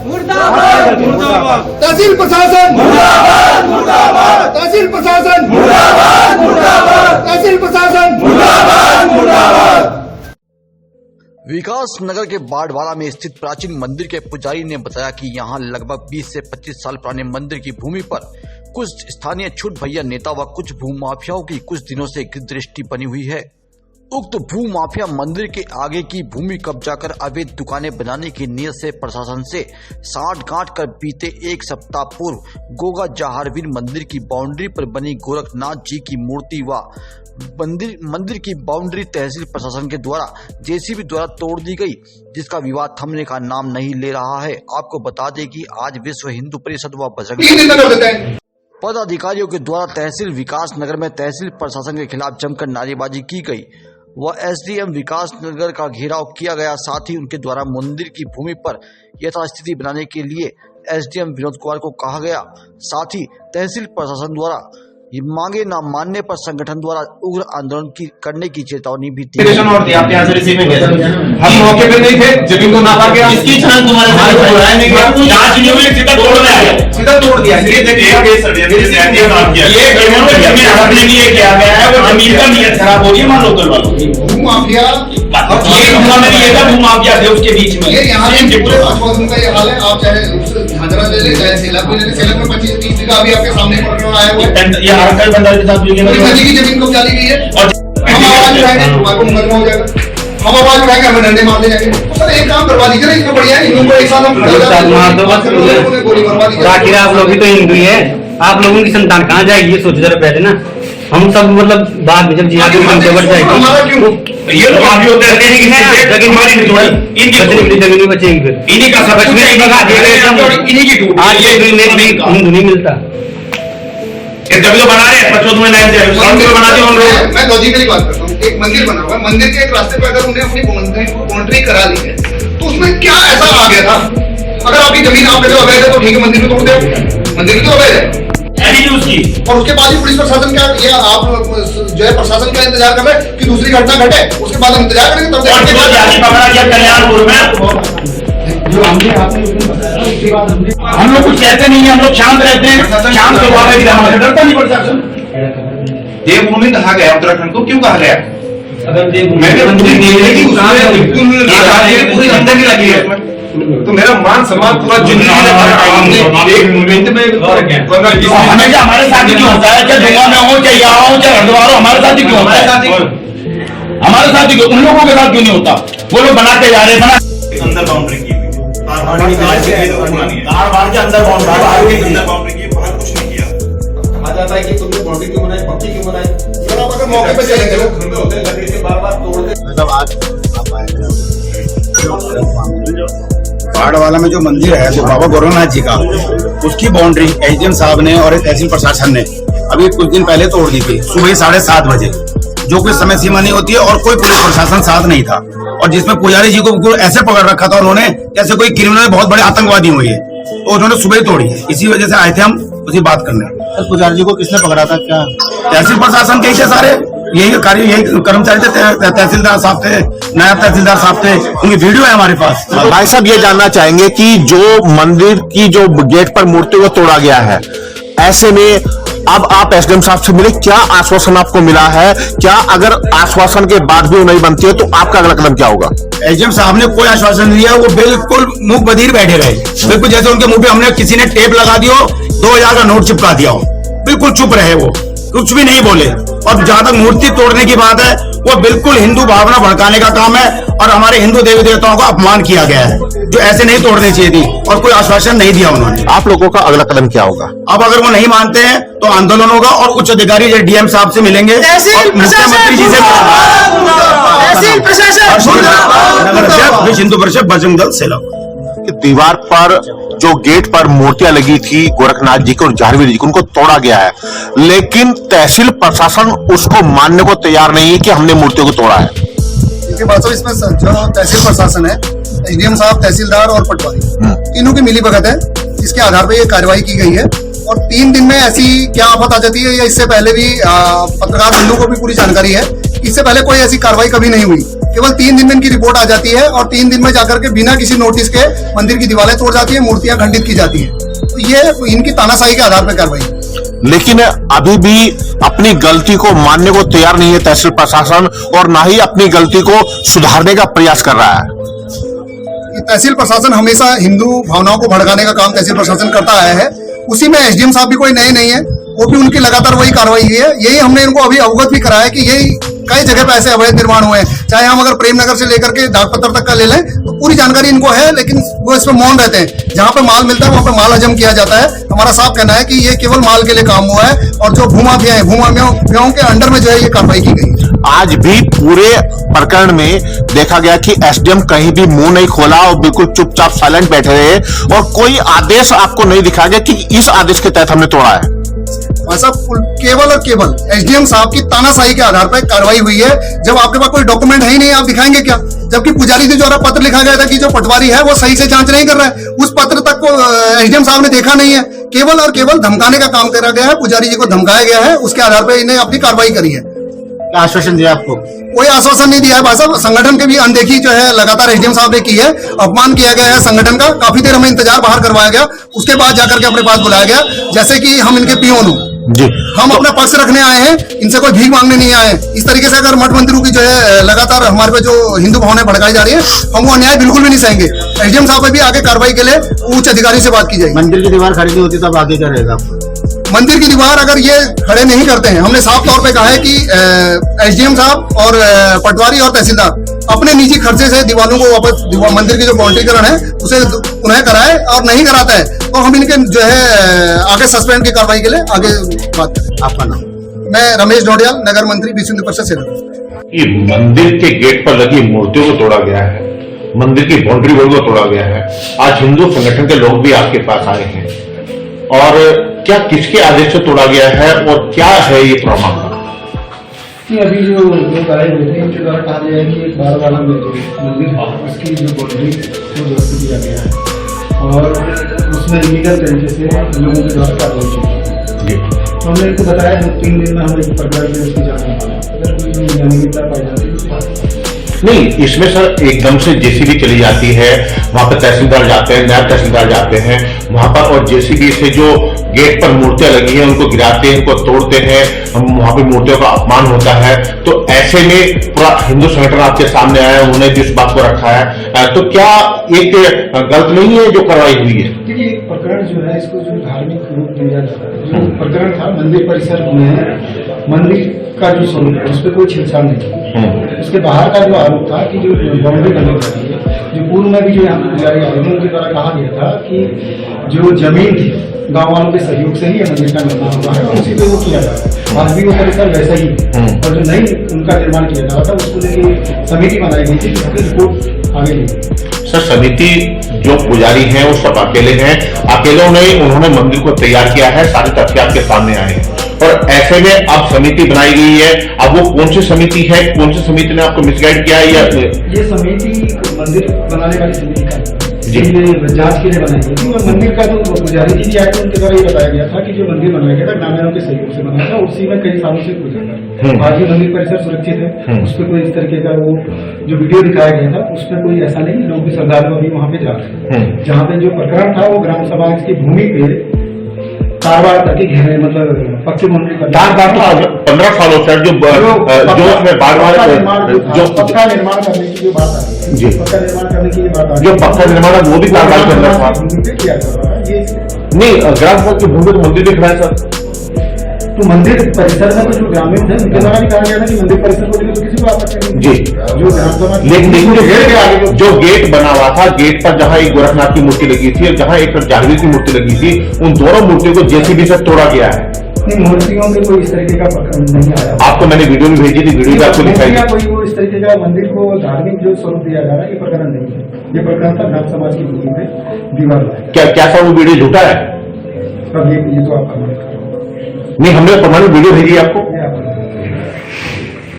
मुर्दाबाद मुर्दाबाद। तहसील प्रशासन मुर्दाबाद मुर्दाबाद। तहसील प्रशासन मुर्दाबाद मुर्दाबाद। तहसील प्रशासन मुर्दाबाद मुर्दाबाद। विकास नगर के बाड़वाला में स्थित प्राचीन मंदिर के पुजारी ने बताया कि यहां लगभग 20 से 25 साल पुराने मंदिर की भूमि पर कुछ स्थानीय छूट भैया नेता व कुछ भूमाफियाओं की कुछ दिनों से दृष्टि बनी हुई है। उक्त भूमाफिया मंदिर के आगे की भूमि कब्जा कर अवैध दुकानें बनाने की नीयत से प्रशासन से साठ-गांठ कर बीते एक सप्ताह पूर्व गोगा जहारवीर मंदिर की बाउंड्री पर बनी गोरखनाथ जी की मूर्ति व मंदिर की बाउंड्री तहसील प्रशासन के द्वारा जेसीबी द्वारा तोड़ दी गई, जिसका विवाद थमने का नाम नहीं ले रहा है। आपको बता दें कि आज विश्व हिंदू परिषद व बजरंग पदाधिकारियों के द्वारा तहसील विकास नगर में तहसील प्रशासन के खिलाफ जमकर नारेबाजी की गई व एसडीएम विकास नगर का घेराव किया गया। साथ ही उनके द्वारा मंदिर की भूमि पर यथास्थिति बनाने के लिए एसडीएम विनोद कुमार को कहा गया। साथ ही तहसील प्रशासन द्वारा ये मांगे न मानने पर संगठन द्वारा उग्र आंदोलन करने की चेतावनी भी दी। हम मौके पे नहीं थे, जमीन को नापा गया, इसकी छान तुम्हारे नहीं गया, जांच नहीं हुई, सीधा तोड़ दिया, सीधा तोड़ दिया। ये जमीन हड़पने के लिए किया गया है, वो जमीन का नियत खराब हो रही है। मान लोकल वालों भूमाफिया, ये था भूमाफिया थे उसके बीच में। यहाँ पूरे आसपास का ये हाल है। आप चाहे झांझरा ले ले, चाहे सेलम ले ले, सेलम में 25-30 बीघा अभी आपके सामने आया हुआ है। हड़कल बंदर के साथ नदी की जमीन को डाली गई है और हम आवाज उठाएंगे तुम्हारे को मुकदमा हो जाएगा। हम आवाज उठाएंगे, हमें डंडे मारने जाएंगे। तो सर एक काम करवा दीजिए ना, इसमें बढ़िया है हिंदू को एक साथ हम गोली मरवा दीजिए। आखिर आप लोग भी तो हिंदू ही है, आप लोगों की संतान कहाँ जाएगी ये सोचो जरा पहले ना। हम सब मतलब बाद में जब जिहाद की बढ़ जाएगी हमारा क्यों ये लोग आप भी होते हैं इनकी जमीन बचेगी, फिर इन्हीं का सब इन्हीं की टूट आज ये हिंदू नहीं मिलता। जब तो बना रहे हैं बच्चों तुम्हें नहीं बनाते हम लोग। मैं लॉजिकली बात करता हूँ, एक मंदिर बना हुआ है, मंदिर के एक रास्ते पे अगर उन्हें अपनी बाउंड्री करा ली है तो उसमें क्या ऐसा आ गया था? अगर आपकी जमीन आप जो अवैध है तो ठीक है, मंदिर को तोड़ दे, मंदिर तो अवैध है उसकी। और उसके बाद ही पुलिस प्रशासन क्या, ये आप जो है प्रशासन का इंतजार कर रहे हैं कि दूसरी घटना घटे, उसके बाद हम इंतजार करेंगे तब पकड़ा गया कल्याणपुर में। हम लोग कुछ कहते नहीं है, हम लोग शांत रहते हैं, शांत स्वभाव है, डरता नहीं प्रशासन। देवभूमि कहा गया उत्तराखंड को, क्यों कहा गया? पूरी गंदगी लगी है तो मेरा मान सम्मान पूरा जिंदगी हमेशा हमारे साथ क्यों होता है? चाहे दुआ में हो, चाहे यहाँ हो, चाहे हरिद्वार हो, हमारे साथ क्यों होता है? हमारे साथ क्यों, उन लोगों के साथ क्यों नहीं होता? वो लोग बनाते जा रहे हैं, अंदर बाउंड्री की के अंदर बाउंड्री की, बाहर कुछ नहीं किया। कहा जाता है कि तुमने बाउंड्री क्यों बनाई, पक्की क्यों बनाई? सर आप अगर मौके पे चलेंगे, लोग घर में होते हैं, लकड़ी से बार-बार तोड़ दे। मतलब आज बाड़वाला में जो मंदिर है जो बाबा गोरखनाथ जी का, उसकी बाउंड्री एसडीएम साहब ने और तहसील प्रशासन ने अभी कुछ दिन पहले तोड़ दी थी, सुबह 7:30 बजे, जो कोई समय सीमा नहीं होती है और कोई पुलिस प्रशासन साथ नहीं था, और जिसमें पुजारी जी को ऐसे पकड़ रखा था उन्होंने जैसे कोई क्रिमिनल बहुत बड़े आतंकवादी हुए है, तो उन्होंने सुबह ही तोड़ी है। इसी वजह से आए थे हम उसी बात करने। पुजारी जी को किसने पकड़ा था? क्या तहसील प्रशासन के ही सारे यही कार्य, यही कर्मचारी थे, तहसीलदार साहब थे, नायब तहसीलदार साहब थे, उनकी वीडियो है हमारे पास। भाई साहब ये जानना चाहेंगे कि जो मंदिर की जो गेट पर मूर्ति वो तोड़ा गया है, ऐसे में अब आप एसडीएम साहब से मिले, क्या आश्वासन आपको मिला है? क्या अगर आश्वासन के बाद भी नहीं बनती है तो आपका अगला कदम क्या होगा? एसडीएम साहब ने कोई आश्वासन नहीं दिया, वो बिल्कुल मुंह बधिर बैठे रहे, बिल्कुल जैसे उनके मुंह पे हमने किसी ने टेप लगा दिया हो, 2000 का नोट चिपका दिया हो, बिल्कुल चुप रहे, वो कुछ भी नहीं बोले। और जहां तक मूर्ति तोड़ने की बात है, वो बिल्कुल हिंदू भावना भड़काने का काम है और हमारे हिंदू देवी देवताओं का अपमान किया गया है, जो ऐसे नहीं तोड़नी चाहिए थी, और कोई आश्वासन नहीं दिया उन्होंने। आप लोगों का अगला कदम क्या होगा? अब अगर वो नहीं मानते हैं तो आंदोलन होगा और उच्च अधिकारी डीएम साहब से मिलेंगे, मुख्यमंत्री जी से, विश्व हिंदू परिषद बजरंग दल सेला। दीवार पर जो गेट पर मूर्तियां लगी थी गोरखनाथ जी की और जहारवीर जी की, उनको तोड़ा गया है, लेकिन तहसील प्रशासन उसको मानने को तैयार नहीं है कि हमने मूर्तियों को तोड़ा है। देखिए बात तो इसमें जो तहसील प्रशासन है, एसडीएम साहब, तहसीलदार और पटवारी, तीनों की मिली भगत है, इसके आधार पर ये कार्रवाई की गई है। और 3 दिन में ऐसी क्या आफत आ जाती है, या इससे पहले भी पत्रकार बंधु को भी पूरी जानकारी है, इससे पहले कोई ऐसी कार्रवाई कभी नहीं हुई। केवल 3 दिन में इनकी रिपोर्ट आ जाती है और 3 दिन में जाकर के बिना किसी नोटिस के मंदिर की दीवारें तोड़ जाती है, मूर्तियां खंडित की जाती है। तो ये इनकी तानाशाही के आधार पर कार्रवाई। लेकिन अभी भी अपनी गलती को मानने को तैयार नहीं है तहसील प्रशासन, और ना ही अपनी गलती को सुधारने का प्रयास कर रहा है। तहसील प्रशासन हमेशा हिंदू भावनाओं को भड़काने का काम तहसील प्रशासन करता आया है। उसी में एसडीएम साहब भी कोई नए नहीं है, वो भी उनकी लगातार वही कार्रवाई हुई है। यही हमने इनको अभी अवगत भी कराया कि यही कई जगह पे ऐसे अवैध निर्माण हुए हैं। चाहे हम अगर प्रेमनगर से लेकर के डाकपत्र तक का ले लें तो पूरी जानकारी इनको है, लेकिन वो इसमें मौन रहते हैं। जहां पे माल मिलता है वहां पे माल हजम किया जाता है। हमारा साफ कहना है कि ये केवल माल के लिए काम हुआ है, और जो भूमाफिया है, भूमाफियाओं के अंडर में जो है ये कार्रवाई की गई। आज भी पूरे प्रकरण में देखा गया कि एसडीएम कहीं भी मुंह नहीं खोला और बिल्कुल चुपचाप साइलेंट बैठे रहे, और कोई आदेश आपको नहीं दिखा गया कि इस आदेश के तहत हमने तोड़ा है। ऐसा केवल और केवल एसडीएम साहब की तानाशाही के आधार पर कार्रवाई हुई है। जब आपके पास कोई डॉक्यूमेंट है ही नहीं, आप दिखाएंगे क्या? जबकि पुजारी के द्वारा पत्र लिखा गया था कि जो पटवारी है वो सही से जांच नहीं कर रहा है, उस पत्र तक को एसडीएम साहब ने देखा नहीं है। केवल और केवल धमकाने का काम करा गया है, पुजारी जी को धमकाया गया है, उसके आधार पर इन्हें अपनी कार्रवाई करी है। आश्वासन दिया आपको? कोई आश्वासन नहीं दिया है भाई साहब। संगठन के भी अनदेखी जो है लगातार एसडीएम साहब ने की है। अपमान किया गया है संगठन का। काफी देर हमें इंतजार बाहर करवाया गया, उसके बाद जाकर के अपने पास बुलाया गया, जैसे कि हम इनके पियोन हो जी। हम अपना पक्ष रखने आए हैं, इनसे कोई भीख मांगने नहीं आए हैं। इस तरीके से अगर मठ मंदिरों की जो है लगातार हमारे पे जो हिंदू भावनाएं भड़काई जा रही है, हम वो अन्याय बिल्कुल भी नहीं सहेंगे। एसडीएम साहब पे भी आगे कार्रवाई के लिए उच्च अधिकारी से बात की जाएगी। मंदिर की दीवार खड़ी नहीं होती तब आगे क्या रहेगा आपको? मंदिर की दीवार अगर ये खड़े नहीं करते हैं, हमने साफ तौर पे कहा है कि एसडीएम साहब और पटवारी और तहसीलदार अपने निजी खर्चे से दीवारों को वापस मंदिर की जो बाउंड्रीकरण है उसे पुनः कराए, और नहीं कराता है तो हम इनके जो है आगे सस्पेंड की कार्रवाई के लिए आगे बात करें। आपका नाम? मैं रमेश ढोडियाल, नगर मंत्री, विश्व हिंदू परिषद से। ये मंदिर के गेट पर लगी मूर्तियों को तोड़ा गया है, मंदिर की बाउंड्री वॉल को तोड़ा गया है। आज हिंदू संगठन के लोग भी आपके पास आए हैं, और क्या किसके आदेश से तोड़ा गया है और क्या है ये पूरा मामला? अभी जो लोग आए हुए थे उनके द्वारा कहा गया है कि एक 12 वाला मंदिर उसकी जो बाउंड्री वो ध्वस्त किया गया है, और उसमें इलीगल तरीके से लोगों के द्वारा कार्रवाई की गई। तो हमने इनको बताया 2-3 दिन में हम एक प्रकार से उसकी जांच करवाएं, अगर कोई अनियमितता पाई जाती है। नहीं, इसमें सर एकदम से जेसीबी चली जाती है, वहां पर तहसीलदार जाते हैं, नायब तहसीलदार जाते हैं वहां पर, और जेसीबी से जो गेट पर मूर्तियां लगी हैं उनको गिराते हैं, उनको तोड़ते हैं, वहां पर मूर्तियों का अपमान होता है। तो ऐसे में पूरा हिंदू संगठन आपके सामने आया, उन्होंने भी इस बात को रखा है, तो क्या एक गलत नहीं है जो कार्रवाई हुई है? देखिए, प्रकरण जो है इसको जो धार्मिक रूप दिया जाता है, जो प्रकरण था मंदिर परिसर में मंदिर का जो स्वरूप है उस पर कोई छेड़छाड़ नहीं। उसके बाहर का जो आरोप था कि जो बाउंड्री बनाई जाती है, जो पूर्व में भी जो यहाँ पे पुजारी आए थे उनके द्वारा कहा गया था कि जो जमीन थी गाँव वालों के सहयोग से ही मंदिर का निर्माण हुआ है, और उसी पे वो किया जा रहा है। आज भी वो परिसर वैसा ही है, और जो नई उनका निर्माण किया जा रहा था उसको लेकर समिति बनाई गई थी जिसकी रिपोर्ट आगे ली। सर, समिति जो पुजारी हैं वो सब अकेले हैं, अकेलों ने उन्होंने मंदिर को तैयार किया है, सारे तथ्य आपके सामने आए हैं, और ऐसे में अब समिति बनाई गई है। अब वो कौन सी समिति है, कौन सी समिति ने आपको मिसगाइड किया है? या ये समिति मंदिर बनाने वाली समिति का जी, ये जांच के लिए बनाई गई थी, और मंदिर का जो पुजारी जी भी आए थे उनके द्वारा ये बताया गया था कि जो मंदिर बनाया गया था ग्रामीणों के सहयोग से बनाया था, उसी में कई सालों से पूजा था। आज ये मंदिर परिसर सुरक्षित है, उस पर कोई इस तरीके का वो जो वीडियो दिखाया गया था उस पर कोई ऐसा नहीं। लोग भी श्रद्धालु अभी वहाँ पे जा रहे हैं। जहाँ पे जो प्रकरण था वो ग्राम सभा की भूमि पे कारवार करके घेरे, मतलब पक्की बाउंड्री का 15 सालों से जो उसमें बार बार जो पक्का निर्माण करने की जो बात आ रही है, जी, पक्का निर्माण करने की बात आ रही जो पक्का निर्माण है वो भी कार्रवाई के अंदर भूमि पे किया जा रहा है। ये नहीं, ग्राम सभा की भूमि तो मंदिर भी खड़ा है सर। तो मंदिर परिसर में तो जो ग्रामीण थे उनके द्वारा भी कहा गया था कि मंदिर परिसर को तो किसी को आपत्ति नहीं जी, जो ग्राम सभा लेकिन जो गेट बना हुआ था, गेट पर जहां एक गोरखनाथ की मूर्ति लगी थी और जहां एक जागृत की मूर्ति लगी थी, उन दोनों मूर्तियों को जेसीबी से तोड़ा गया है। नहीं, मूर्तियों में कोई इस तरीके का प्रकरण नहीं आया। आपको मैंने वीडियो भी भेजी थी, वीडियो भी आपको दिखाई थी। कोई वो इस तरीके का मंदिर को धार्मिक जो स्वरूप दिया जा रहा है, ये प्रकरण नहीं है। ये प्रकरण था ग्राम समाज की भूमि पे दीवार लगाया। क्या सर वो वीडियो झूठा है? अब ये तो आपका नहीं, हमने प्रमाणित वीडियो भेजी आपको।